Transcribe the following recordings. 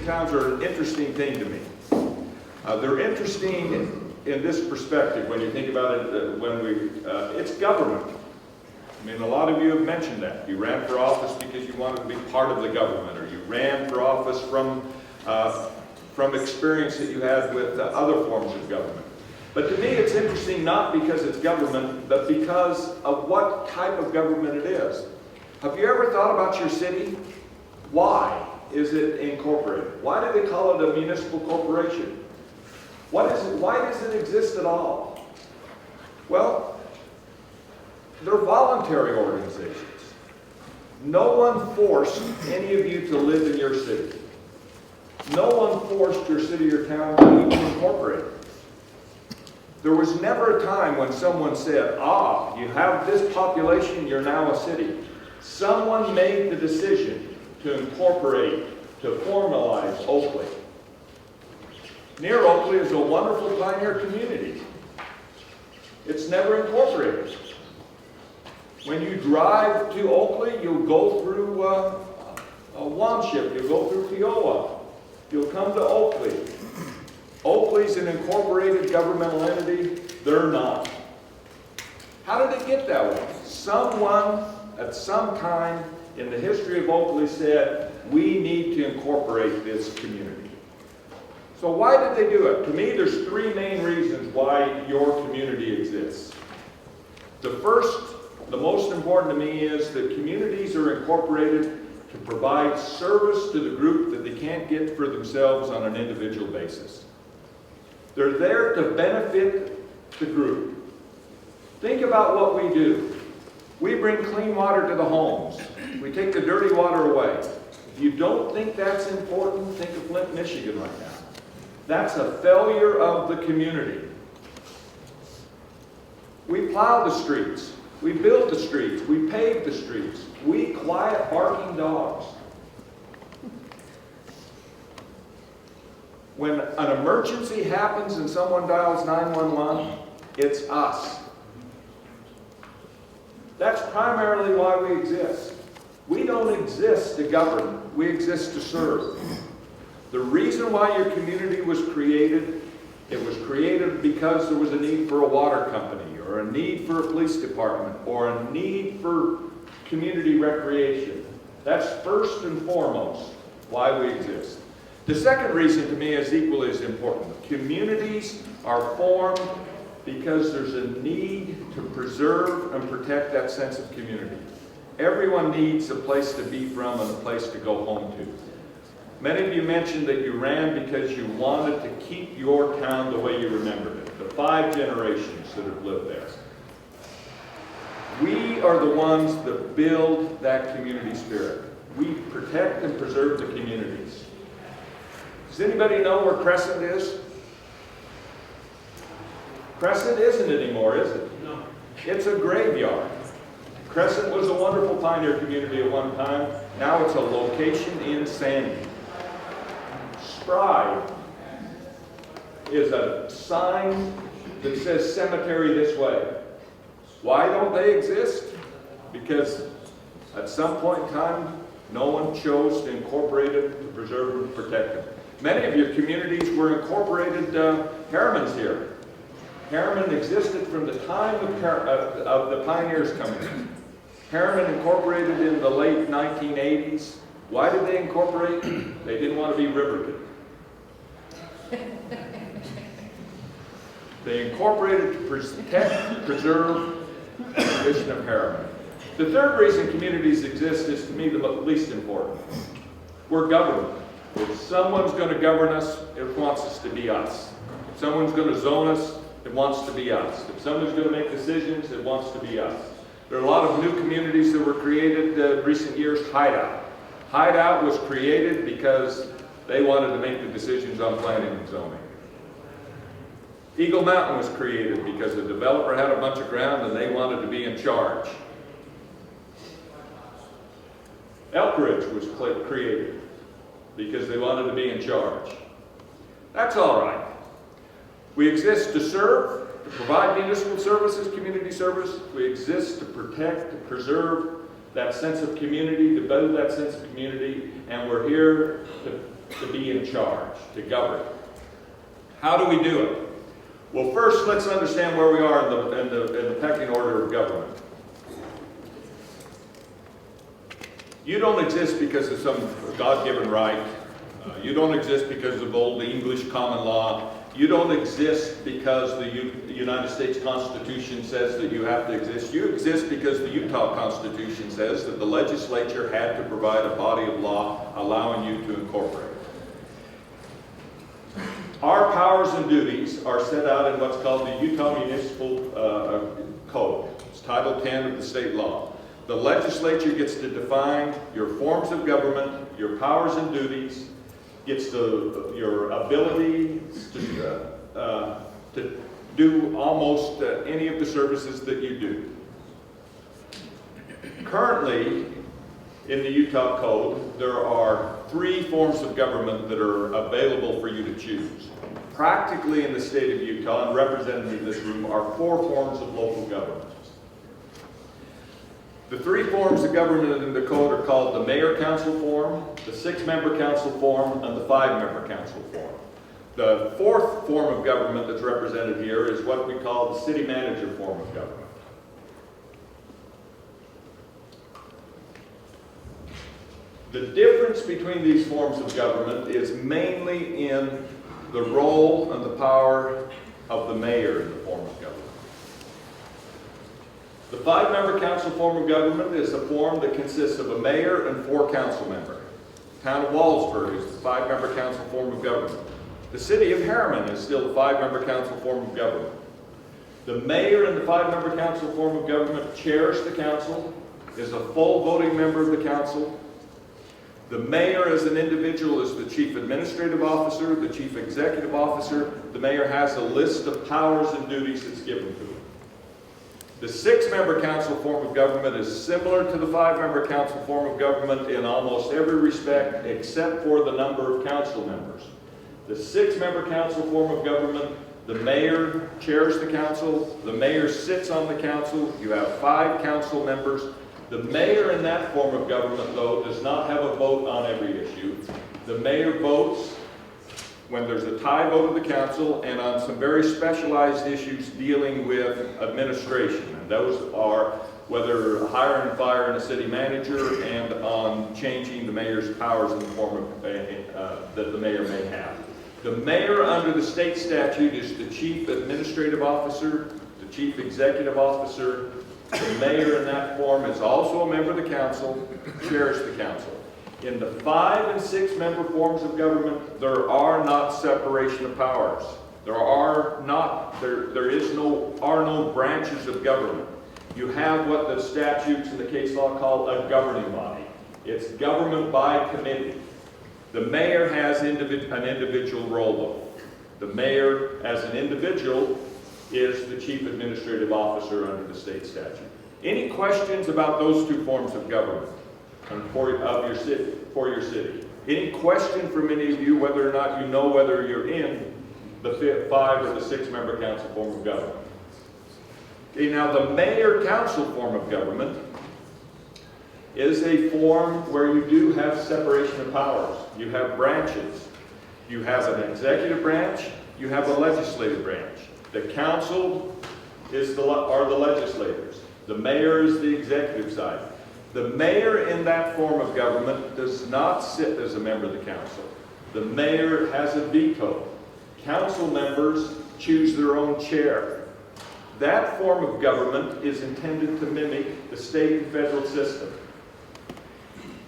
towns are an interesting thing to me. They're interesting in this perspective when you think about it, it's government. I mean, a lot of you have mentioned that. You ran for office because you wanted to be part of the government, or you ran for office from experience that you had with other forms of government. But to me, it's interesting not because it's government, but because of what type of government it is. Have you ever thought about your city? Why is it incorporated? Why do they call it a municipal corporation? What is it? Why does it exist at all? Well, they're voluntary organizations. No one forced any of you to live in your city. No one forced your city or town to even incorporate it. There was never a time when someone said, you have this population, you're now a city. Someone made the decision to incorporate, to formalize Oakley. Near Oakley is a wonderful pioneer community. It's never incorporated. When you drive to Oakley, you'll go through Wanship, you'll go through Kiowa, you'll come to Oakley. Oakley's an incorporated governmental entity. They're not. How did it get that way? Someone at some time in the history of Oakley said, we need to incorporate this community. So why did they do it? To me, there's three main reasons why your community exists. The first, the most important to me, is that communities are incorporated to provide service to the group that they can't get for themselves on an individual basis. They're there to benefit the group. Think about what we do. We bring clean water to the homes. We take the dirty water away. If you don't think that's important, think of Flint, Michigan right now. That's a failure of the community. We plow the streets. We build the streets. We pave the streets. We quiet barking dogs. When an emergency happens and someone dials 911, it's us. That's primarily why we exist. We don't exist to govern. We exist to serve. The reason why your community was created, it was created because there was a need for a water company, or a need for a police department, or a need for community recreation. That's first and foremost why we exist. The second reason to me is equally as important. Communities are formed because there's a need to preserve and protect that sense of community. Everyone needs a place to be from and a place to go home to. Many of you mentioned that you ran because you wanted to keep your town the way you remembered it, the 5 generations that have lived there. We are the ones that build that community spirit. We protect and preserve the communities. Does anybody know where Crescent is? Crescent isn't anymore, is it? No. It's a graveyard. Crescent was a wonderful pioneer community at one time. Now it's a location in Sandy. Spry is a sign that says cemetery this way. Why don't they exist? Because at some point in time, no one chose to incorporate it, to preserve and protect it. Many of your communities were incorporated. Harriman's here. Harriman existed from the time of the pioneers coming in. Harriman incorporated in the late 1980s. Why did they incorporate? They didn't want to be Riverton. They incorporated to protect, preserve the tradition of Harriman. The third reason communities exist is, to me, the least important. We're government. If someone's going to govern us, it wants us to be us. If someone's going to zone us, it wants to be us. If someone's going to make decisions, it wants to be us. There are a lot of new communities that were created in recent years. Hideout. Hideout was created because they wanted to make the decisions on planning and zoning. Eagle Mountain was created because the developer had a bunch of ground and they wanted to be in charge. Elk Ridge was created because they wanted to be in charge. That's all right. We exist to serve, to provide municipal services, community service. We exist to protect, to preserve that sense of community, to build that sense of community, and we're here to to be in charge, to govern. How do we do it? Well, first, let's understand where we are in the pecking order of government. You don't exist because of some God-given right. You don't exist because of old English common law. You don't exist because the United States Constitution says that you have to exist. You exist because the Utah Constitution says that the legislature had to provide a body of law allowing you to incorporate. Our powers and duties are set out in what's called the Utah Municipal Code. It's Title 10 of the state law. The legislature gets to define your forms of government, your powers and duties, gets to your ability to do almost any of the services that you do. Currently, in the Utah Code, there are 3 forms of government that are available for you to choose. Practically in the state of Utah, and represented in this room, are 4 forms of local government. The 3 forms of government in the code are called the mayor-council form, the 6-member council form, and the 5-member council form. The 4th form of government that's represented here is what we call the city manager form of government. The difference between these forms of government is mainly in the role and the power of the mayor in the form of government. The 5-member council form of government is a form that consists of a mayor and 4 council members. The town of Wallsburg is the 5-member council form of government. The city of Harriman is still the 5-member council form of government. The mayor in the 5-member council form of government chairs the council, is a full voting member of the council. The mayor as an individual is the chief administrative officer, the chief executive officer. The mayor has a list of powers and duties that's given to him. The 6-member council form of government is similar to the 5-member council form of government in almost every respect except for the number of council members. The 6-member council form of government, the mayor chairs the council, the mayor sits on the council, you have 5 council members. The mayor in that form of government, though, does not have a vote on every issue. The mayor votes when there's a tie vote of the council and on some very specialized issues dealing with administration. And those are whether hire and fire in a city manager and on changing the mayor's powers in the form of that the mayor may have. The mayor under the state statute is the chief administrative officer, the chief executive officer. The mayor in that form is also a member of the council, chairs the council. In the 5- and 6-member forms of government, there are not separation of powers. There are no branches of government. You have what the statutes and the case law call a governing body. It's government by committee. The mayor has an individual role, though. The mayor, as an individual, is the chief administrative officer under the state statute. Any questions about those 2 forms of government for your city? Any question from any of you whether or not you know whether you're in the 5 or the 6-member council form of government? Okay, now the mayor-council form of government is a form where you do have separation of powers. You have branches. You have an executive branch, you have a legislative branch. The council are the legislators. The mayor is the executive side. The mayor in that form of government does not sit as a member of the council. The mayor has a veto. Council members choose their own chair. That form of government is intended to mimic the state and federal system.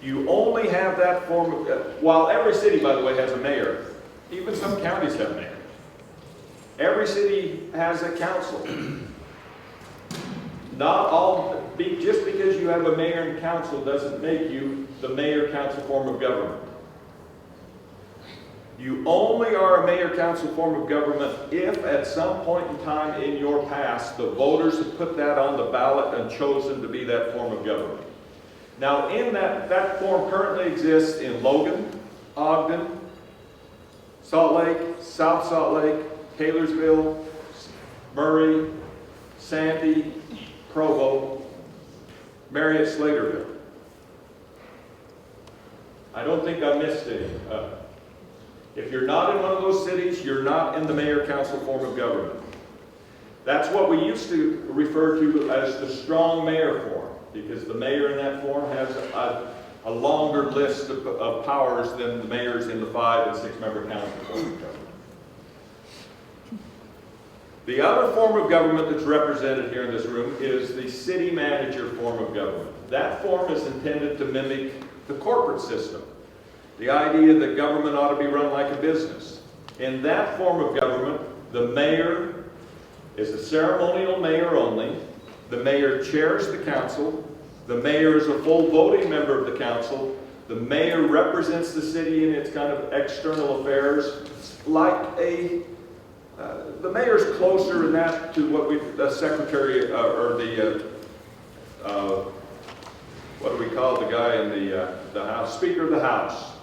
You only have that form of, while every city, by the way, has a mayor, even some counties have mayors. Every city has a council. Not all, just because you have a mayor and council doesn't make you the mayor-council form of government. You only are a mayor-council form of government if at some point in time in your past the voters have put that on the ballot and chosen to be that form of government. Now in that form currently exists in Logan, Ogden, Salt Lake, South Salt Lake, Taylorsville, Murray, Sandy, Provo, Marriott, Slaterville. I don't think I missed any. If you're not in one of those cities, you're not in the mayor-council form of government. That's what we used to refer to as the strong mayor form, because the mayor in that form has a longer list of powers than the mayors in the 5- and 6-member council form of government. The other form of government that's represented here in this room is the city manager form of government. That form is intended to mimic the corporate system. The idea that government ought to be run like a business. In that form of government, the mayor is a ceremonial mayor only. The mayor chairs the council. The mayor is a full voting member of the council. The mayor represents the city in its kind of external affairs like the mayor's closer in that to what the secretary or the what do we call the guy in the House? Speaker of the House.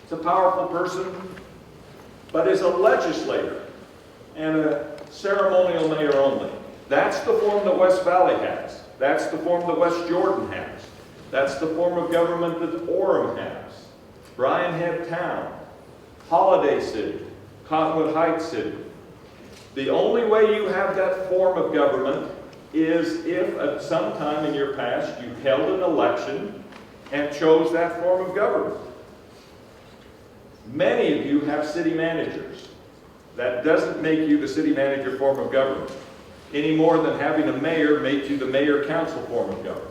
It's a powerful person, but is a legislator and a ceremonial mayor only. That's the form that West Valley has. That's the form that West Jordan has. That's the form of government that Orem has. Bryan Head Town, Holiday City, Cottonwood Heights City. The only way you have that form of government is if at some time in your past you held an election and chose that form of government. Many of you have city managers. That doesn't make you the city manager form of government, any more than having a mayor makes you the mayor-council form of government.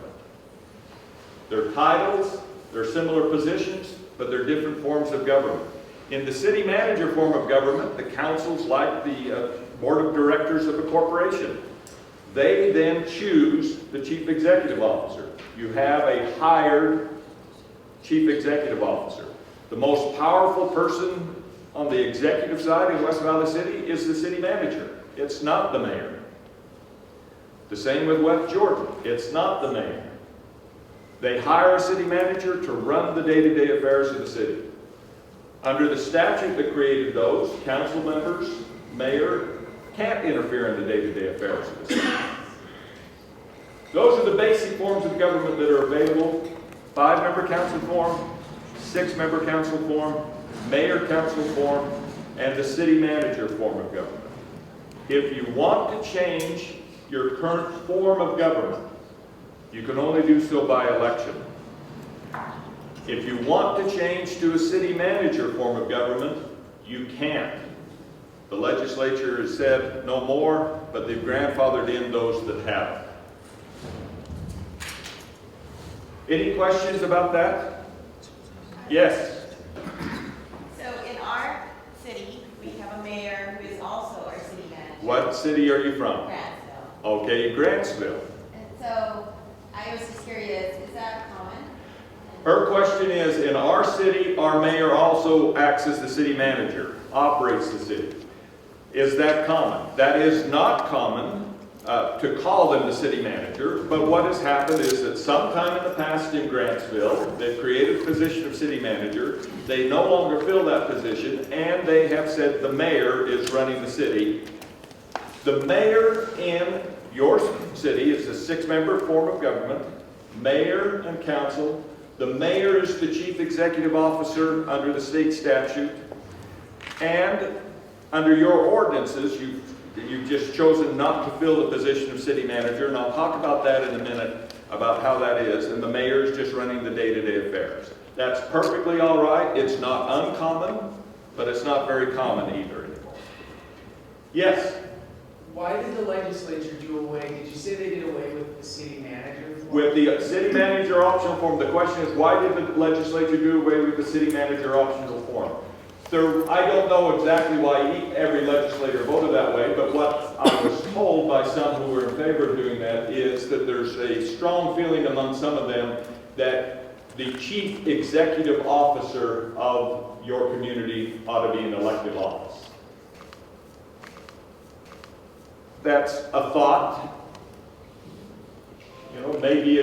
They're titles, they're similar positions, but they're different forms of government. In the city manager form of government, the council's like the board of directors of a corporation. They then choose the chief executive officer. You have a hired chief executive officer. The most powerful person on the executive side in West Valley City is the city manager. It's not the mayor. The same with West Jordan. It's not the mayor. They hire a city manager to run the day-to-day affairs of the city. Under the statute that created those, council members, mayor, can't interfere in the day-to-day affairs of the city. Those are the basic forms of government that are available. 5-member council form, 6-member council form, mayor council form, and the city manager form of government. If you want to change your current form of government, you can only do so by election. If you want to change to a city manager form of government, you can't. The legislature has said no more, but they've grandfathered in those that have. Any questions about that? Yes. So in our city, we have a mayor who is also our city manager. What city are you from? Grantsville. Okay, Grantsville. And so I was just curious, is that common? Her question is, in our city, our mayor also acts as the city manager, operates the city. Is that common? That is not common to call them the city manager, but what has happened is that sometime in the past in Grantsville, they've created a position of city manager. They no longer fill that position, and they have said the mayor is running the city. The mayor in your city is a 6-member form of government, mayor and council. The mayor is the chief executive officer under the state statute, and under your ordinances, you've just chosen not to fill the position of city manager, and I'll talk about that in a minute, about how that is, and the mayor is just running the day-to-day affairs. That's perfectly all right. It's not uncommon, but it's not very common either anymore. Yes? Why did the legislature do away, did you say they did away with the city manager form? With the city manager optional form, the question is, why did the legislature do away with the city manager optional form? I don't know exactly why every legislator voted that way, but what I was told by some who were in favor of doing that is that there's a strong feeling among some of them that the chief executive officer of your community ought to be in elected office. That's a thought. You know, maybe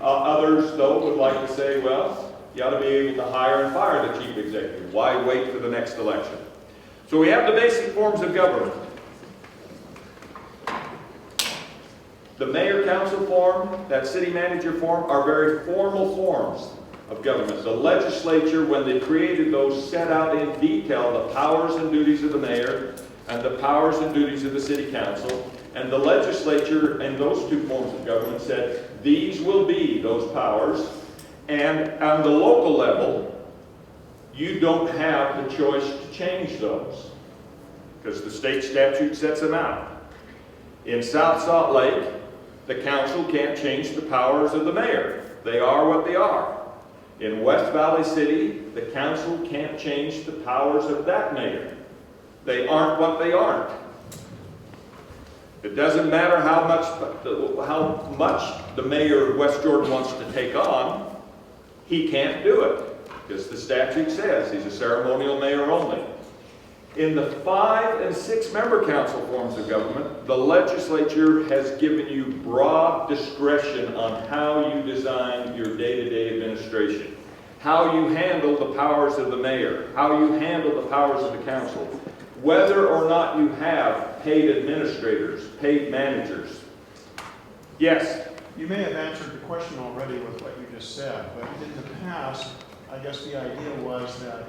others, though, would like to say, well, you ought to be able to hire and fire the chief executive. Why wait for the next election? So we have the basic forms of government. The mayor council form, that city manager form, are very formal forms. of government. The legislature, when they created those, set out in detail the powers and duties of the mayor and the powers and duties of the city council. And the legislature and those two forms of government said, these will be those powers. And on the local level, you don't have the choice to change those, because the state statute sets them out. In South Salt Lake, the council can't change the powers of the mayor. They are what they are. In West Valley City, the council can't change the powers of that mayor. They aren't what they aren't. It doesn't matter how much the mayor of West Jordan wants to take on, he can't do it, because the statute says he's a ceremonial mayor only. In the 5- and 6-member council forms of government, the legislature has given you broad discretion on how you design your day-to-day administration, how you handle the powers of the mayor, how you handle the powers of the council, whether or not you have paid administrators, paid managers. Yes? You may have answered the question already with what you just said, but in the past, I guess the idea was that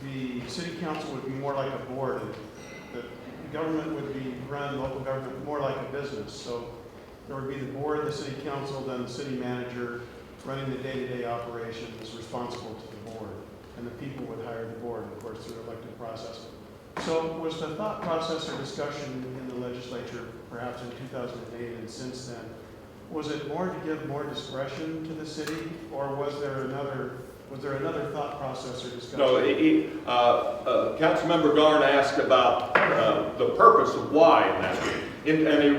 the city council would be more like a board, that the government would be run, local government, more like a business. So there would be the board, the city council, then the city manager running the day-to-day operations, responsible to the board. And the people would hire the board, of course, through elected process. So was the thought process or discussion in the legislature, perhaps in 2008 and since then, was it more to give more discretion to the city, or was there another thought process or discussion? No, Councilmember Garn asked about the purpose of why in that. And he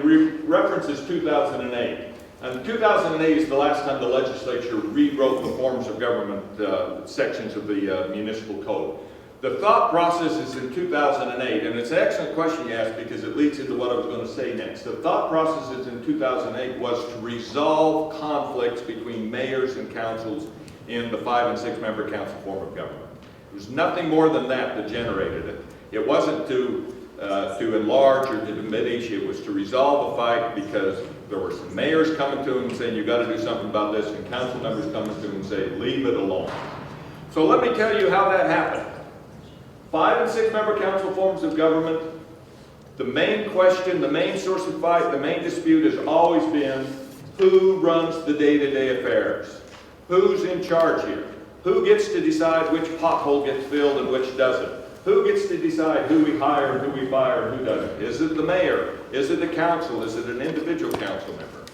references 2008. And 2008 is the last time the legislature rewrote the forms of government sections of the municipal code. The thought process is in 2008, and it's an excellent question you asked because it leads into what I was going to say next. The thought process is in 2008 was to resolve conflicts between mayors and councils in the 5- and 6-member council form of government. There was nothing more than that generated it. It wasn't to enlarge or to diminish, it was to resolve a fight because there were some mayors coming to him and saying, you've got to do something about this, and council members coming to him and saying, leave it alone. So let me tell you how that happened. 5- and 6-member council forms of government, the main question, the main source of fight, the main dispute has always been who runs the day-to-day affairs? Who's in charge here? Who gets to decide which pothole gets filled and which doesn't? Who gets to decide who we hire and who we fire and who doesn't? Is it the mayor? Is it the council? Is it an individual council member?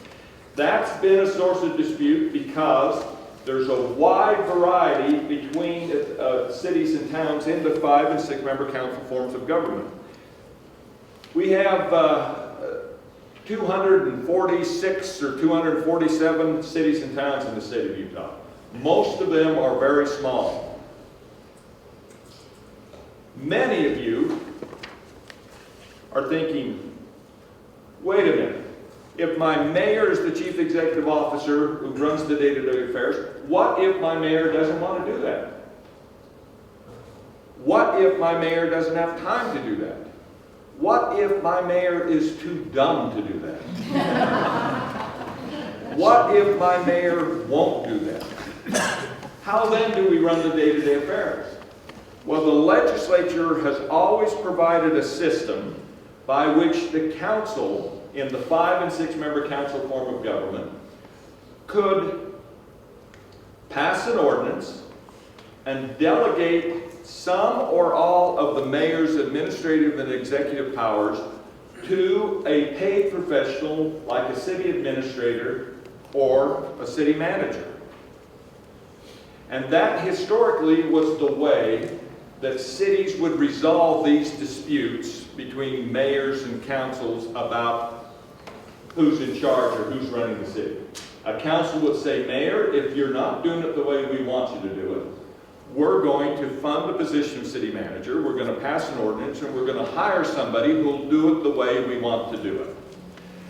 That's been a source of dispute because there's a wide variety between cities and towns in the 5- and 6-member council forms of government. We have 246 or 247 cities and towns in the state of Utah. Most of them are very small. Many of you are thinking, wait a minute. If my mayor is the chief executive officer who runs the day-to-day affairs, what if my mayor doesn't want to do that? What if my mayor doesn't have time to do that? What if my mayor is too dumb to do that? What if my mayor won't do that? How then do we run the day-to-day affairs? Well, the legislature has always provided a system by which the council in the 5- and 6-member council form of government could pass an ordinance and delegate some or all of the mayor's administrative and executive powers to a paid professional like a city administrator or a city manager. And that historically was the way that cities would resolve these disputes between mayors and councils about who's in charge or who's running the city. A council would say, Mayor, if you're not doing it the way we want you to do it, we're going to fund the position of city manager, we're going to pass an ordinance, and we're going to hire somebody who'll do it the way we want to do it.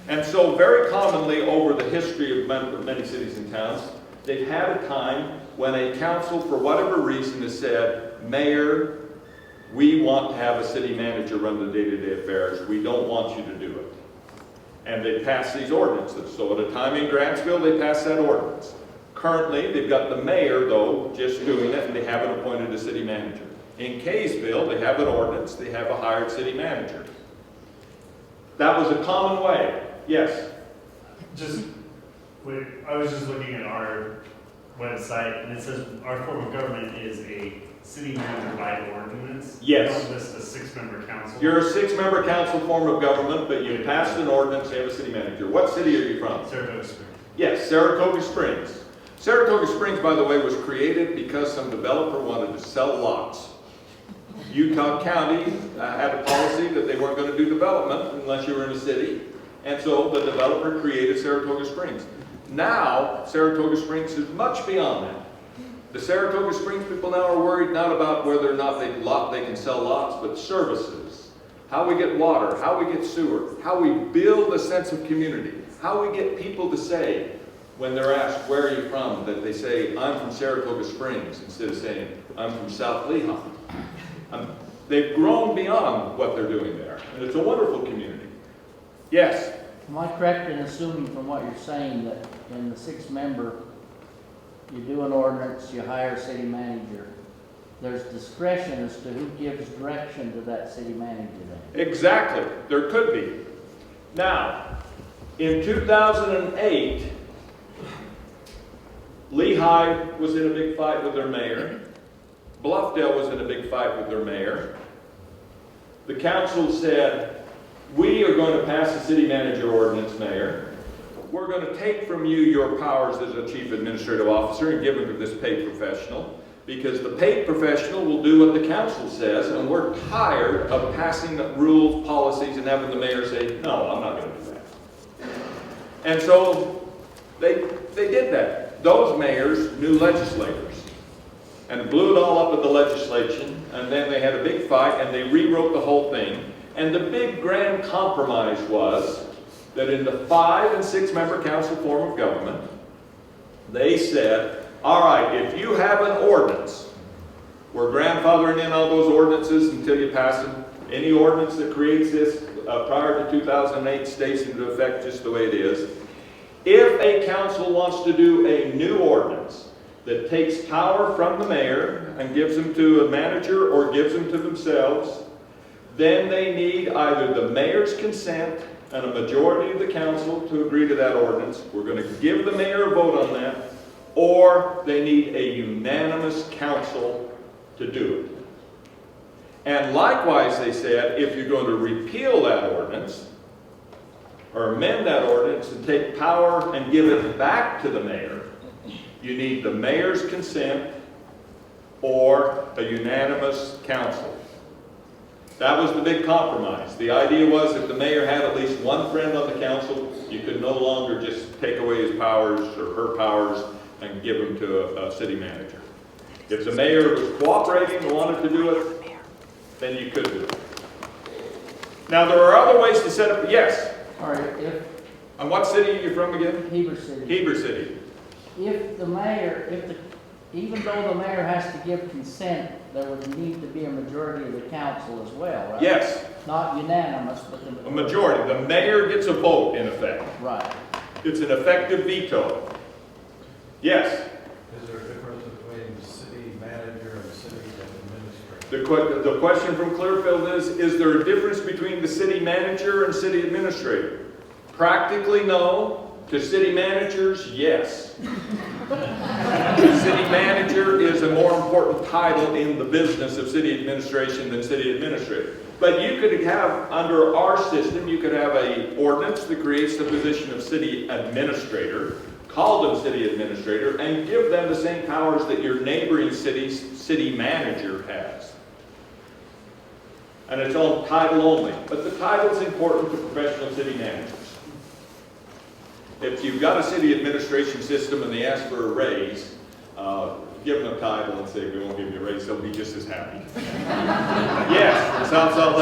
And so very commonly over the history of many cities and towns, they've had a time when a council, for whatever reason, has said, Mayor, we want to have a city manager run the day-to-day affairs. We don't want you to do it. And they pass these ordinances. So at a time in Grantsville, they passed that ordinance. Currently, they've got the mayor, though, just doing it, and they haven't appointed a city manager. In Kaysville, they have an ordinance, they have a hired city manager. That was a common way. Yes? I was just looking at our website, and it says our form of government is a city manager by ordinance. Yes. Not just a 6-member council. You're a 6-member council form of government, but you passed an ordinance, you have a city manager. What city are you from? Saratoga Springs. Yes, Saratoga Springs. Saratoga Springs, by the way, was created because some developer wanted to sell lots. Utah County had a policy that they weren't going to do development unless you were in a city, and so the developer created Saratoga Springs. Now, Saratoga Springs is much beyond that. The Saratoga Springs people now are worried not about whether or not they can sell lots, but services. How we get water, how we get sewer, how we build a sense of community, how we get people to say, when they're asked, where are you from, that they say, I'm from Saratoga Springs, instead of saying, I'm from South Lehigh. They've grown beyond what they're doing there, and it's a wonderful community. Yes? Am I correct in assuming from what you're saying that in the 6-member, you do an ordinance, you hire a city manager, there's discretion as to who gives direction to that city manager then? Exactly. There could be. Now, in 2008, Lehigh was in a big fight with their mayor. Bluffdale was in a big fight with their mayor. The council said, we are going to pass a city manager ordinance, Mayor. We're going to take from you your powers as a chief administrative officer and give them to this paid professional, because the paid professional will do what the council says, and we're tired of passing rules, policies, and having the mayor say, no, I'm not going to do that. And so they did that. Those mayors knew legislators and blew it all up at the legislation, and then they had a big fight and they rewrote the whole thing. And the big grand compromise was that in the 5- and 6-member council form of government, they said, all right, if you have an ordinance, we're grandfathering in all those ordinances until you pass them. Any ordinance that creates this prior to 2008 stays into effect just the way it is. If a council wants to do a new ordinance that takes power from the mayor and gives them to a manager or gives them to themselves, then they need either the mayor's consent and a majority of the council to agree to that ordinance. We're going to give the mayor a vote on that, or they need a unanimous council to do it. And likewise, they said, if you're going to repeal that ordinance, or amend that ordinance and take power and give it back to the mayor, you need the mayor's consent or a unanimous council. That was the big compromise. The idea was if the mayor had at least one friend on the council, you could no longer just take away his powers or her powers and give them to a city manager. If the mayor was cooperating and wanted to do it, then you could do it. Now there are other ways to set up, yes? All right, And what city are you from again? Heber City. Heber City. If the mayor, even though the mayor has to give consent, there would need to be a majority of the council as well, right? Yes, Not unanimous, but a majority. The mayor gets a vote in effect. Right. It's an effective veto. Yes? Is there a difference between the city manager and the city administrator? The question from Clearfield is there a difference between the city manager and city administrator? Practically, no. To city managers, yes. The city manager is a more important title in the business of city administration than city administrator. But you could have, under our system, you could have an ordinance that creates the position of city administrator, call them city administrator, and give them the same powers that your neighboring city's city manager has. And it's on title only. But the title is important to professional city managers. If you've got a city administration system and they ask for a raise, give them a title and say, we won't give you a raise, they'll be just as happy. Yes, from South Salt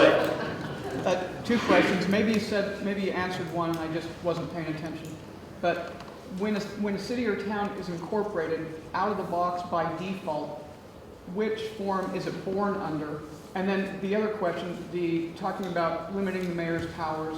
Lake. 2 questions. Maybe you answered one and I just wasn't paying attention. But when a city or town is incorporated out of the box by default, which form is it born under? And then the other question, talking about limiting the mayor's powers,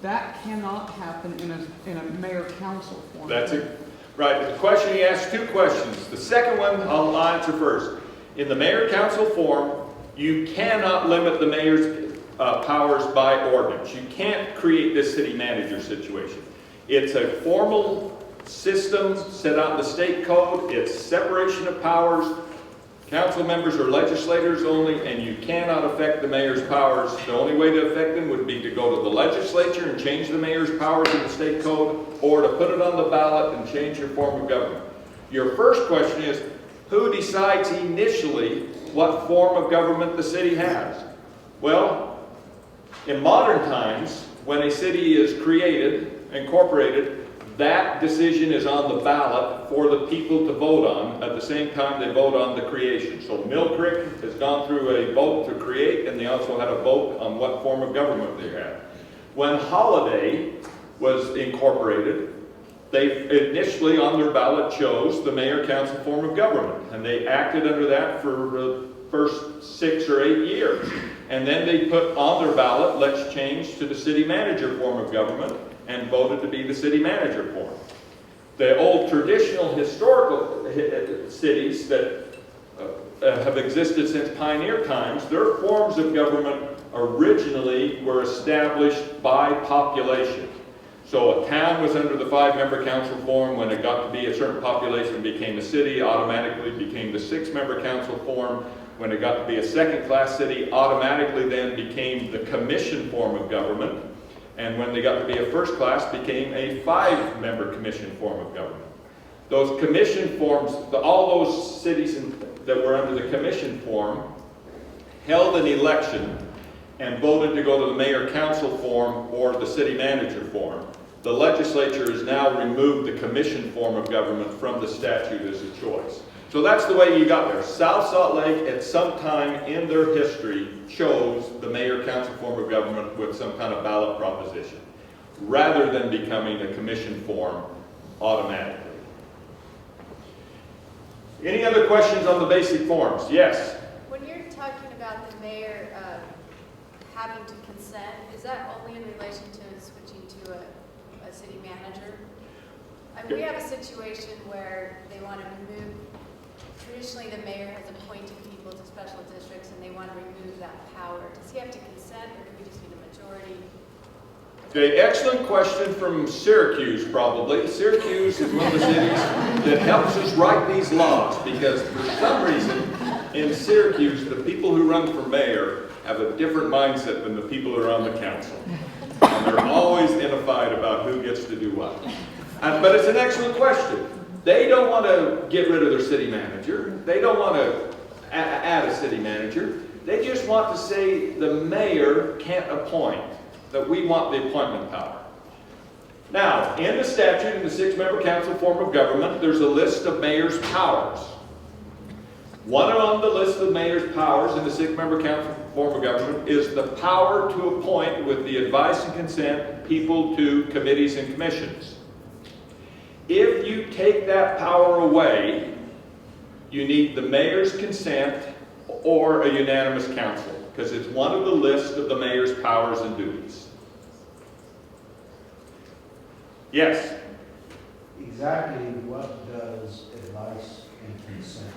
that cannot happen in a mayor council form. That's it. Right, the question, he asked two questions. The second one I'll answer first. In the mayor-council form, you cannot limit the mayor's powers by ordinance. You can't create this city manager situation. It's a formal system set out in the state code. It's separation of powers. Council members are legislators only, and you cannot affect the mayor's powers. The only way to affect them would be to go to the legislature and change the mayor's powers in the state code, or to put it on the ballot and change your form of government. Your first question is, who decides initially what form of government the city has? Well, in modern times, when a city is created, incorporated, that decision is on the ballot for the people to vote on at the same time they vote on the creation. So Mill Creek has gone through a vote to create, and they also had a vote on what form of government they had. When Holiday was incorporated, they initially on their ballot chose the mayor-council form of government, and they acted under that for the first 6 or 8 years. And then they put on their ballot, let's change to the city manager form of government, and voted to be the city manager form. The old traditional historical cities that have existed since pioneer times, their forms of government originally were established by population. So a town was under the 5-member council form. When it got to be a certain population, it became a city, automatically became the 6-member council form. When it got to be a second-class city, automatically then became the commission form of government. And when they got to be a first class, became a 5-member commission form of government. Those commission forms, all those cities that were under the commission form held an election and voted to go to the mayor-council form or the city manager form. The legislature has now removed the commission form of government from the statute as a choice. So that's the way you got there. South Salt Lake, at some time in their history, chose the mayor-council form of government with some kind of ballot proposition, rather than becoming a commission form automatically. Any other questions on the basic forms? Yes? When you're talking about the mayor having to consent, is that only in relation to switching to a city manager? I mean, we have a situation where they want to remove. Traditionally, the mayor has appointed people to special districts, and they want to remove that power. Does he have to consent, or do we just need a majority? Okay, excellent question from Syracuse, probably. Syracuse is one of the cities that helps us write these laws, because for some reason, in Syracuse, the people who run for mayor have a different mindset than the people who are on the council. And they're always identified about who gets to do what. But it's an excellent question. They don't want to get rid of their city manager. They don't want to add a city manager. They just want to say the mayor can't appoint, that we want the appointment power. Now, in the statute, in the 6-member council form of government, there's a list of mayor's powers. One on the list of mayor's powers in the 6-member council form of government is the power to appoint, with the advice and consent, people to committees and commissions. If you take that power away, you need the mayor's consent or a unanimous council, because it's one of the list of the mayor's powers and duties. Yes? Exactly what does advice and consent?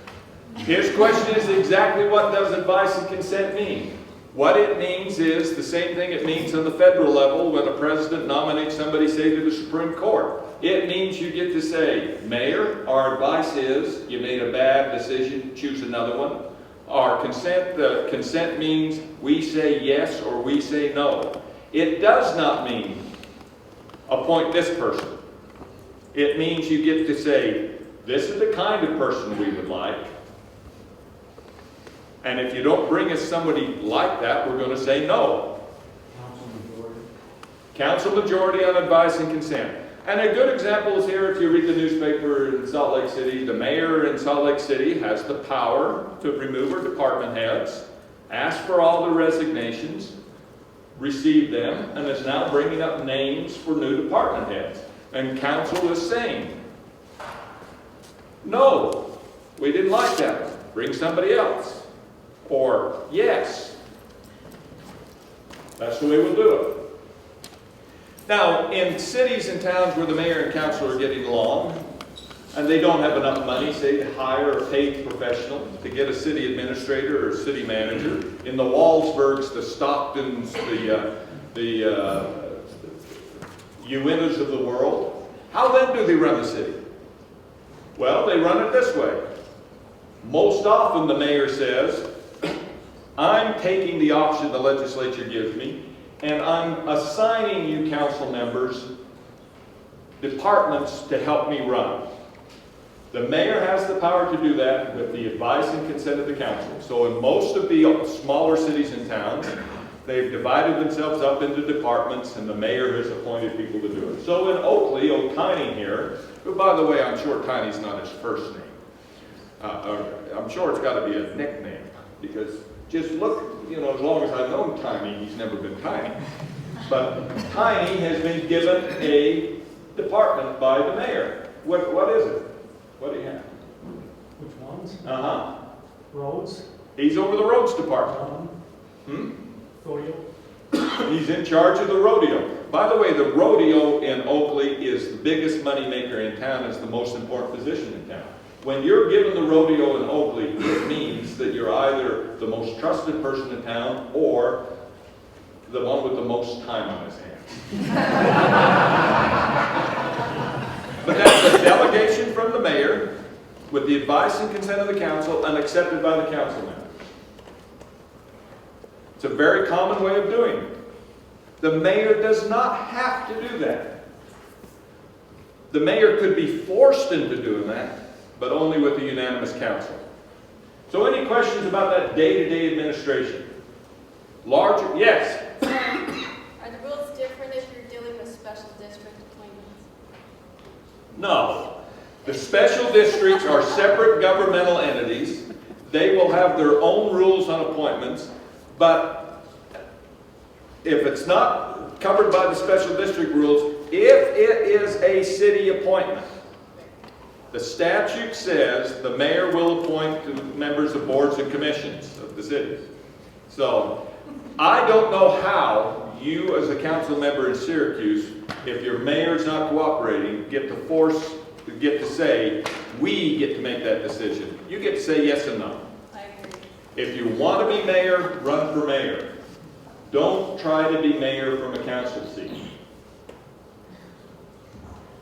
His question is exactly what does advice and consent mean? What it means is the same thing it means on the federal level when a president nominates somebody, say, to the Supreme Court. It means you get to say, Mayor, our advice is you made a bad decision, choose another one. Our consent, the consent means we say yes or we say no. It does not mean appoint this person. It means you get to say, this is the kind of person we would like. And if you don't bring us somebody like that, we're going to say no. Council majority? Council majority on advice and consent. And a good example is here, if you read the newspaper in Salt Lake City, the mayor in Salt Lake City has the power to remove her department heads, ask for all the resignations, receive them, and is now bringing up names for new department heads. And council is saying, no, we didn't like that one. Bring somebody else. Or, yes. That's the way we'll do it. Now, in cities and towns where the mayor and council are getting along, and they don't have enough money, say, to hire a paid professional to get a city administrator or city manager. In the Walsburgs, the Stocktons, the Uintas of the world, how then do they run the city? Well, they run it this way. Most often the mayor says, I'm taking the option the legislature gives me, and I'm assigning you council members departments to help me run. The mayor has the power to do that with the advice and consent of the council. So in most of the smaller cities in town, they've divided themselves up into departments, and the mayor has appointed people to do it. So in Oakley, Tiny here, who by the way, I'm sure Tiny's not his first name. I'm sure it's got to be a nickname, because just look, as long as I've known Tiny, he's never been Tiny. But Tiny has been given a department by the mayor. What is it? What do you have? Which ones? Uh-huh. Roads? He's over the roads department. Rodeo? He's in charge of the rodeo. By the way, the rodeo in Oakley is the biggest money maker in town. It's the most important position in town. When you're given the rodeo in Oakley, it means that you're either the most trusted person in town or the one with the most time on his hands. But that's a delegation from the mayor with the advice and consent of the council and accepted by the council members. It's a very common way of doing it. The mayor does not have to do that. The mayor could be forced into doing that, but only with a unanimous council. So any questions about that day-to-day administration? Larger? Yes? Are the rules different if you're dealing with special district appointments? No. The special districts are separate governmental entities. They will have their own rules on appointments, but if it's not covered by the special district rules, if it is a city appointment, the statute says the mayor will appoint the members of boards and commissions of the city. So I don't know how you as a council member in Syracuse, if your mayor's not cooperating, get to say, we get to make that decision. You get to say yes and no. I agree. If you want to be mayor, run for mayor. Don't try to be mayor from a council seat.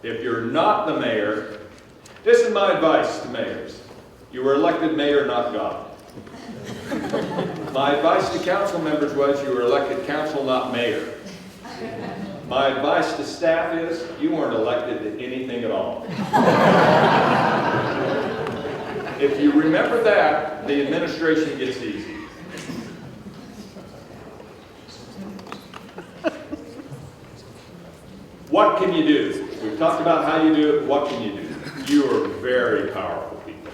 If you're not the mayor, this is my advice to mayors. You were elected mayor, not God. My advice to council members was you were elected council, not mayor. My advice to staff is you weren't elected to anything at all. If you remember that, the administration gets easy. What can you do? We've talked about how you do it. What can you do? You are very powerful people.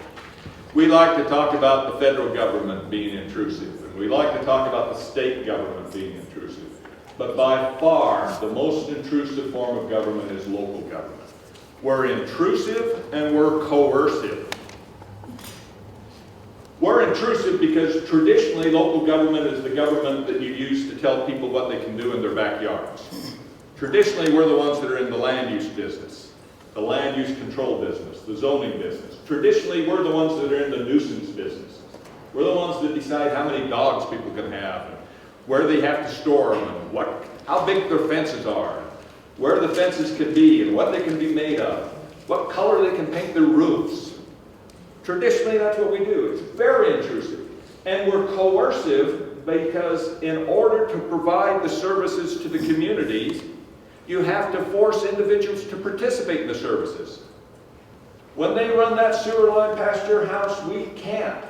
We like to talk about the federal government being intrusive, and we like to talk about the state government being intrusive. But by far, the most intrusive form of government is local government. We're intrusive and we're coercive. We're intrusive because traditionally local government is the government that you use to tell people what they can do in their backyards. Traditionally, we're the ones that are in the land use business, the land use control business, the zoning business. Traditionally, we're the ones that are in the nuisance business. We're the ones that decide how many dogs people can have, and where they have to store them, and how big their fences are, and where the fences can be, and what they can be made of, what color they can paint their roofs. Traditionally, that's what we do. It's very intrusive. And we're coercive because in order to provide the services to the communities, you have to force individuals to participate in the services. When they run that sewer line past your house, we can't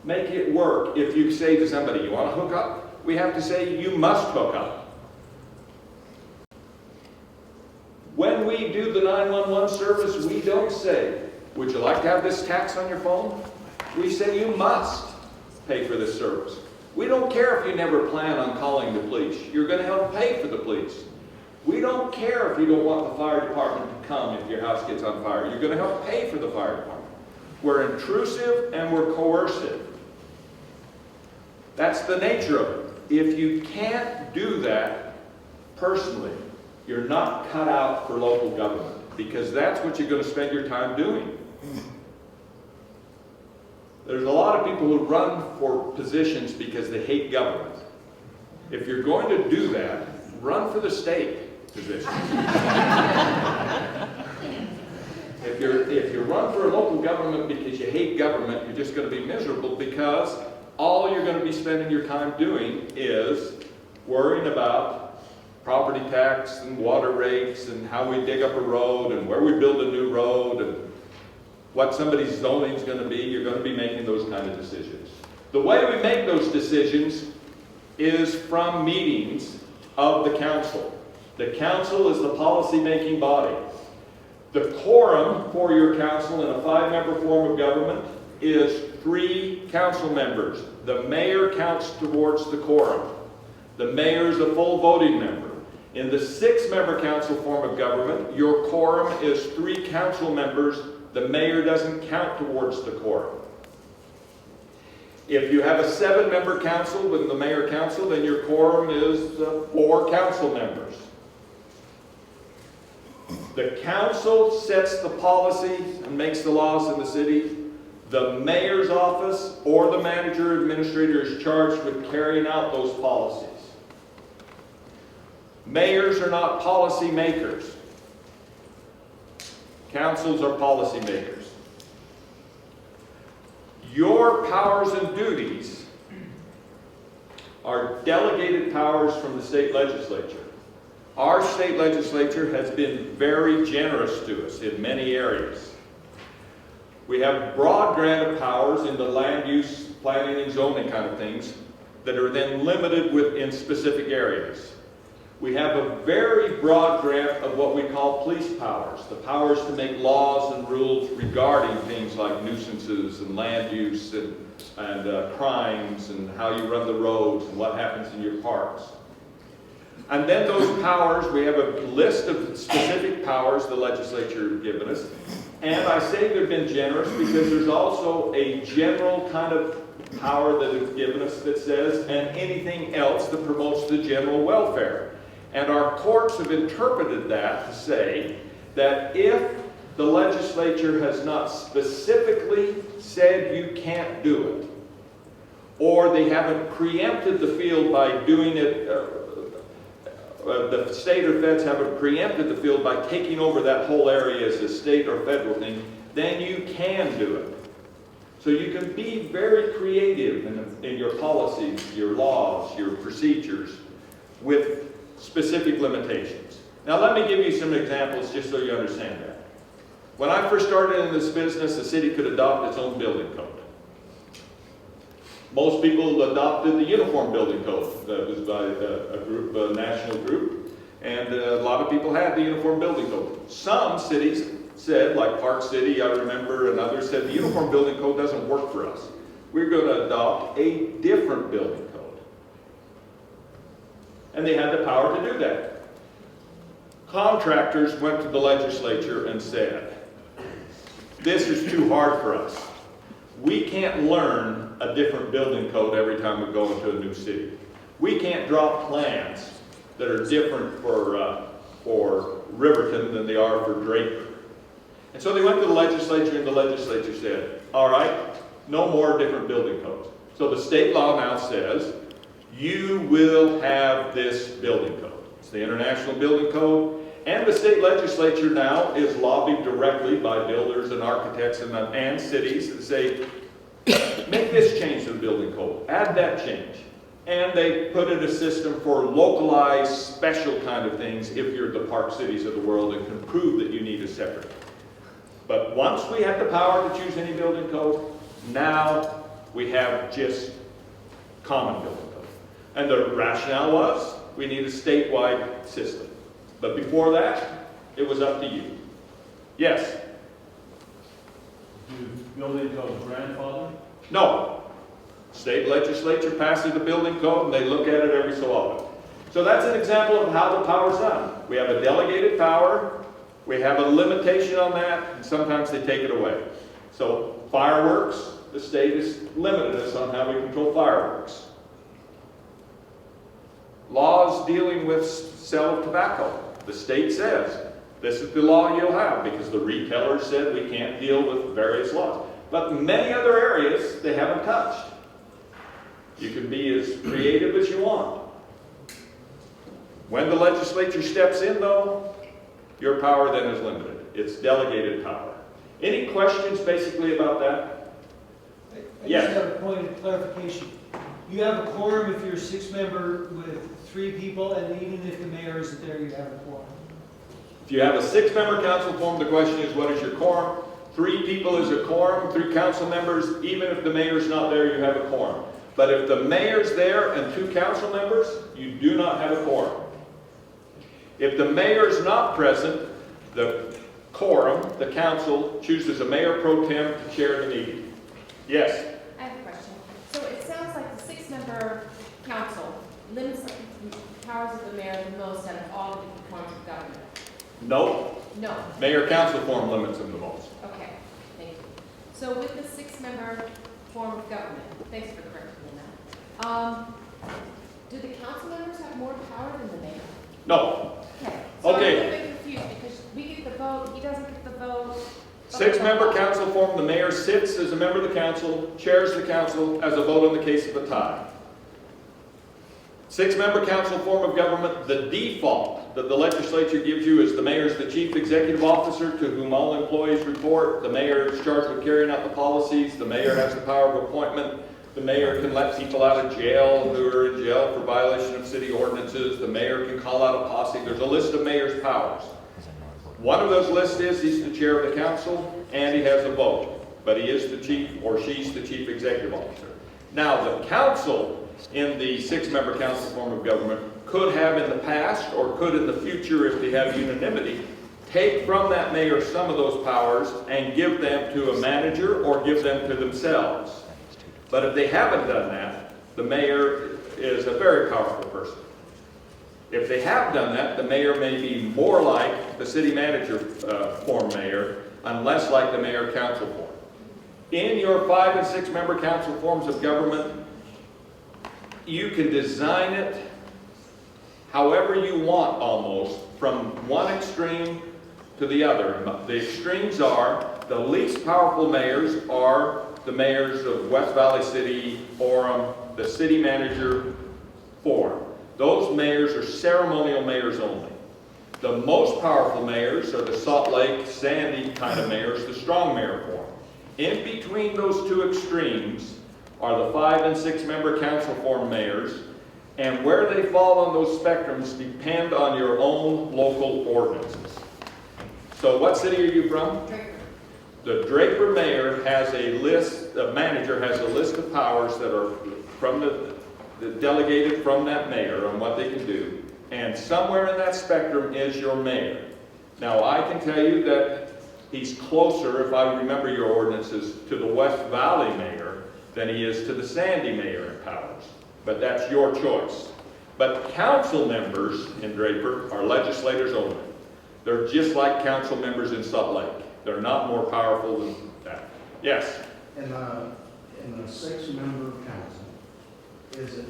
make it work. If you say to somebody, you want to hook up? We have to say, you must hook up. When we do the 911 service, we don't say, would you like to have this tax on your phone? We say, you must pay for this service. We don't care if you never plan on calling the police. You're going to help pay for the police. We don't care if you don't want the fire department to come if your house gets on fire. You're going to help pay for the fire department. We're intrusive and we're coercive. That's the nature of it. If you can't do that personally, you're not cut out for local government. because that's what you're going to spend your time doing. There's a lot of people who run for positions because they hate government. If you're going to do that, run for the state position. If you run for a local government because you hate government, you're just going to be miserable, because all you're going to be spending your time doing is worrying about property tax and water rates and how we dig up a road and where we build a new road and what somebody's zoning is going to be. You're going to be making those kind of decisions. The way we make those decisions is from meetings of the council. The council is the policy-making body. The quorum for your council in a 5-member form of government is 3 council members. The mayor counts towards the quorum. The mayor is a full voting member. In the 6-member council form of government, your quorum is 3 council members. The mayor doesn't count towards the quorum. If you have a 7-member council with the mayor council, then your quorum is 4 council members. The council sets the policy and makes the laws in the city. The mayor's office or the manager or administrator is charged with carrying out those policies. Mayors are not policy makers. Councils are policy makers. Your powers and duties are delegated powers from the state legislature. Our state legislature has been very generous to us in many areas. We have broad grant of powers in the land use, planning, and zoning kind of things that are then limited within specific areas. We have a very broad grant of what we call police powers, the powers to make laws and rules regarding things like nuisances and land use and crimes and how you run the roads and what happens in your parks. And then those powers, we have a list of specific powers the legislature has given us. And I say they've been generous because there's also a general kind of power that is given us that says, and anything else that promotes the general welfare. And our courts have interpreted that to say that if the legislature has not specifically said you can't do it, or they haven't preempted the field by doing it, the state or feds haven't preempted the field by taking over that whole area as a state or federal thing, then you can do it. So you can be very creative in your policies, your laws, your procedures with specific limitations. Now let me give you some examples just so you understand that. When I first started in this business, the city could adopt its own building code. Most people adopted the Uniform Building Code that was by a group, a national group, and a lot of people had the Uniform Building Code. Some cities said, like Park City, I remember, and others said, the Uniform Building Code doesn't work for us. We're going to adopt a different building code. And they had the power to do that. Contractors went to the legislature and said, this is too hard for us. We can't learn a different building code every time we go into a new city. We can't draw plans that are different for Riverton than they are for Draper. And so they went to the legislature, and the legislature said, all right, no more different building codes. So the state law now says, you will have this building code. It's the International Building Code. And the state legislature now is lobbied directly by builders and architects and cities that say, make this change to the building code, add that change. And they put in a system for localized, special kind of things if you're the park cities of the world and can prove that you need a separate. But once we had the power to choose any building code, now we have just common building code. And the rationale was, we need a statewide system. But before that, it was up to you. Yes? Do building codes grandfather? No. State legislature passes the building code and they look at it every so often. So that's an example of how the power's done. We have a delegated power, we have a limitation on that, and sometimes they take it away. So fireworks, the state has limited us on how we control fireworks. Laws dealing with sale of tobacco. The state says, This is the law you'll have because the retailers said we can't deal with various laws. But many other areas they haven't touched. You can be as creative as you want. When the legislature steps in, though, your power then is limited. It's delegated power. Any questions basically about that? I Yes. just have a point of clarification. You have a quorum if you're a 6-member with 3 people, and even if the mayor isn't there, you have a quorum. If you have a 6-member council forum, the question is, what is your quorum? 3 people is a quorum, 3 council members. Even if the mayor's not there, you have a quorum. But if the mayor's there and 2 council members, you do not have a quorum. If the mayor's not present, the quorum, the council, chooses a mayor pro tem to chair the meeting. Yes? I have a question. So it sounds like the 6-member council limits the powers of the mayor the most out of all of the forms of government. No. No. Mayor-council forum limits them the most. Okay, thank you. So with the 6-member form of government, thanks for correcting me on that. Do the council members have more power than the mayor? No. Okay. So Okay. I'm a little bit confused because we get the vote, he doesn't get the vote. 6-member council forum, the mayor sits as a member of the council, chairs the council as a vote in the case of a tie. 6-member council form of government, the default that the legislature gives you is the mayor is the chief executive officer to whom all employees report. The mayor is charged with carrying out the policies. The mayor has the power of appointment. The mayor can let people out of jail who are in jail for violation of city ordinances. The mayor can call out a posse. There's a list of mayor's powers. One of those lists is he's the chair of the council and he has a vote, but he is the chief or she's the chief executive officer. Now the council in the 6-member council form of government could have in the past or could in the future, if they have unanimity, take from that mayor some of those powers and give them to a manager or give them to themselves. But if they haven't done that, the mayor is a very powerful person. If they have done that, the mayor may be more like the city manager form mayor and less like the mayor-council form. In your 5- and 6-member council forms of government, you can design it however you want almost, from one extreme to the other. The extremes are, the least powerful mayors are the mayors of West Valley City Forum, the city manager forum. Those mayors are ceremonial mayors only. The most powerful mayors are the Salt Lake, Sandy kind of mayors, the strong mayor forum. In between those 2 extremes are the 5- and 6-member council forum mayors, and where they fall on those spectrums depend on your own local ordinances. So what city are you from? Draper. The Draper mayor has a list, the manager has a list of powers that are from the delegated from that mayor on what they can do. And somewhere in that spectrum is your mayor. Now I can tell you that he's closer, if I remember your ordinances, to the West Valley mayor than he is to the Sandy mayor in powers. But that's your choice. But council members in Draper are legislators only. They're just like council members in Salt Lake. They're not more powerful than that. Yes? In the 6-member council, is it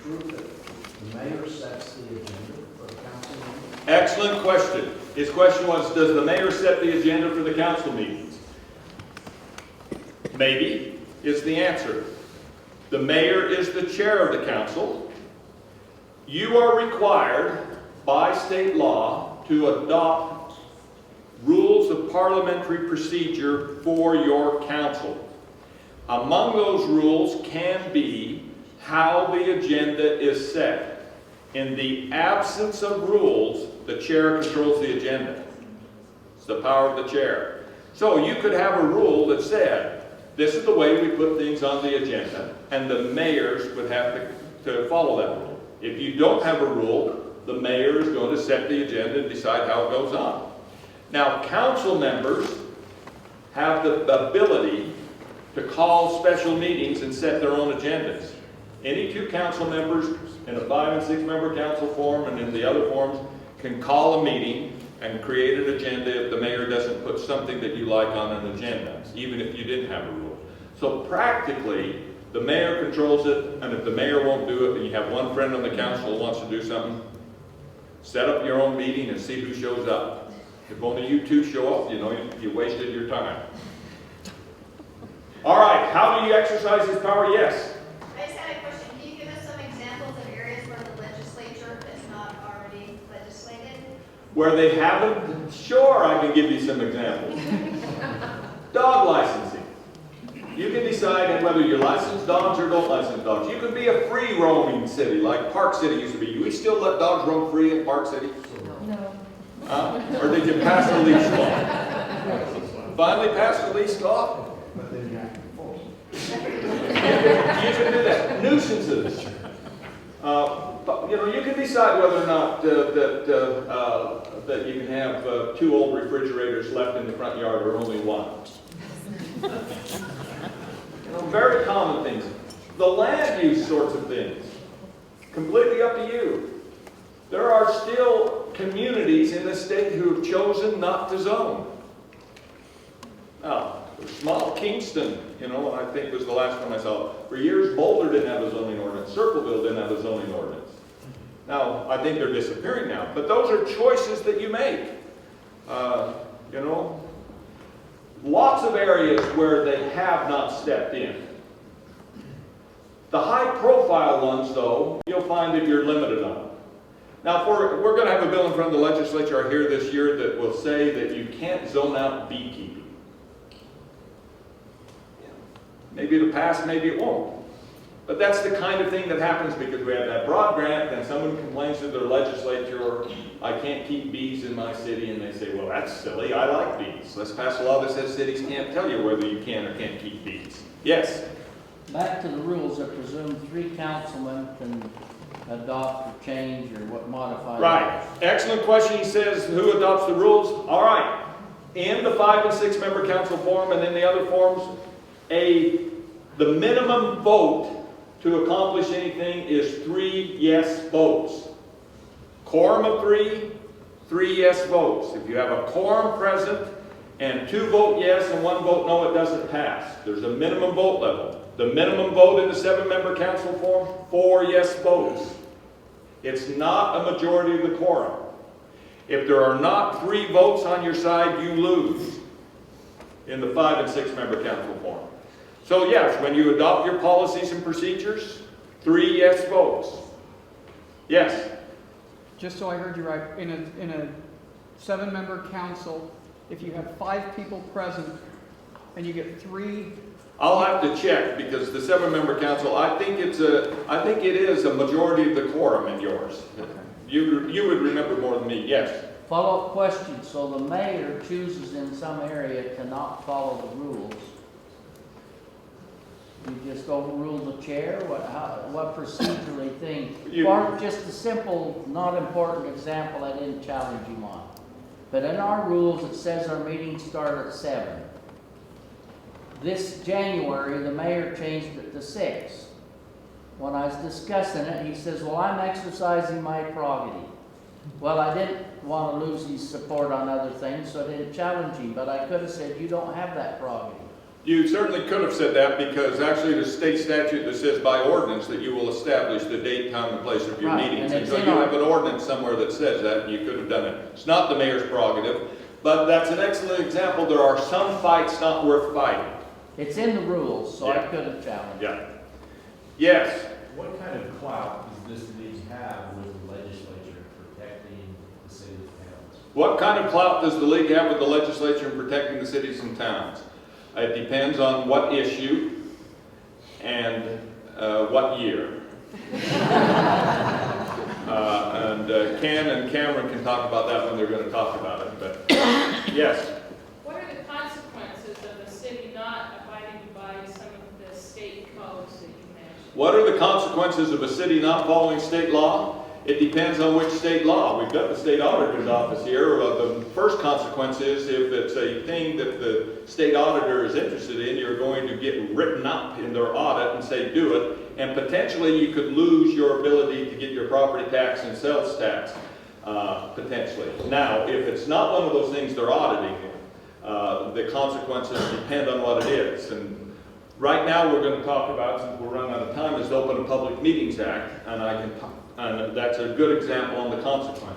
true that the mayor sets the agenda for the council meeting? Excellent question. His question was, does the mayor set the agenda for the council meetings? Maybe is the answer. The mayor is the chair of the council. You are required by state law to adopt rules of parliamentary procedure for your council. Among those rules can be how the agenda is set. In the absence of rules, the chair controls the agenda. It's the power of the chair. So you could have a rule that said, this is the way we put things on the agenda, and the mayors would have to follow that rule. If you don't have a rule, the mayor is going to set the agenda and decide how it goes on. Now, council members have the ability to call special meetings and set their own agendas. Any 2 council members in a 5- and 6-member council forum and in the other forums can call a meeting and create an agenda if the mayor doesn't put something that you like on an agenda, even if you didn't have a rule. So practically, the mayor controls it, and if the mayor won't do it, and you have one friend on the council who wants to do something, set up your own meeting and see who shows up. If only you two show up, you know, you wasted your time. All right, how do you exercise this power? Yes. I just had a question. Can you give us some examples of areas where the legislature has not already legislated? Where they haven't? Sure, I can give you some examples. Dog licensing. You can decide whether you license dogs or don't license dogs. You can be a free roaming city like Park City used to be. Do we still let dogs roam free in Park City? No. Or did you pass the leash law? Finally passed the leash law? But then you have to enforce it. You can do that. Nuisances. But, you know, you can decide whether or not that you can have 2 old refrigerators left in the front yard or only 1. You know, very common things. The land use sorts of things. Completely up to you. There are still communities in the state who have chosen not to zone. Now, small Kingston, you know, I think was the last one I saw. For years, Boulder didn't have a zoning ordinance. Circleville didn't have a zoning ordinance. Now, I think they're disappearing now. But those are choices that you make. You know, lots of areas where they have not stepped in. The high-profile ones, though, you'll find that you're limited on. Now, we're going to have a bill in front of the legislature here this year that will say that you can't zone out beekeeping. Maybe it'll pass, maybe it won't. But that's the kind of thing that happens because we have that broad grant, then someone complains to their legislature, or I can't keep bees in my city, and they say, well, that's silly, I like bees. Let's pass a law that says cities can't tell you whether you can or can't keep bees. Yes? Back to the rules, I presume 3 councilmen can adopt or change or what modify. Right. Excellent question. He says, who adopts the rules? All right. In the 5- and 6-member council form and in the other forms, the minimum vote to accomplish anything is 3 yes votes. Quorum of 3, 3 yes votes. If you have a quorum present and 2 vote yes and 1 vote no, it doesn't pass. There's a minimum vote level. The minimum vote in the 7-member council form, 4 yes votes. It's not a majority of the quorum. If there are not 3 votes on your side, you lose in the 5- and 6-member council form. So yes, when you adopt your policies and procedures, 3 yes votes. Yes? Just so I heard you right, in a 7-member council, if you have 5 people present and you get 3. I'll have to check because the 7-member council, I think it is a majority of the quorum in yours. Okay. You would remember more than me, yes. Follow-up question. So the mayor chooses in some area to not follow the rules. You just overrule the chair? What procedurally thing? Or just a simple, not important example I didn't challenge you on. But in our rules, it says our meetings start at 7. This January, the mayor changed it to 6. When I was discussing it, he says, well, I'm exercising my prerogative. Well, I didn't want to lose his support on other things, so I didn't challenge him. But I could have said, you don't have that prerogative. You certainly could have said that because actually there's state statute that says by ordinance that you will establish the date, time, and place of your Right, meetings. and And so you have an ordinance somewhere that says that, and you could have done it. It's not the mayor's prerogative, but that's an excellent example. There are some fights not worth fighting. It's in the rules, so I Yeah. could have challenged. Yeah. Yes? What kind of clout does this league have with the legislature protecting the cities and towns? What kind of clout does the league have with the legislature in protecting the cities and towns? It depends on what issue and what year. Ken and Cameron can talk about that when they're going to talk about it. But yes. What are the consequences of a city not abiding by some of the state codes that you mentioned? What are the consequences of a city not following state law? It depends on which state law. We've got the state auditor's office here. The first consequence is if it's a thing that the state auditor is interested in, you're going to get written up in their audit and say do it. And potentially you could lose your ability to get your property tax and sales tax, potentially. Now, if it's not one of those things they're auditing, the consequences depend on what it is. And right now we're going to talk about, since we're running out of time, is the Open Public Meetings Act, and that's a good example on the consequences.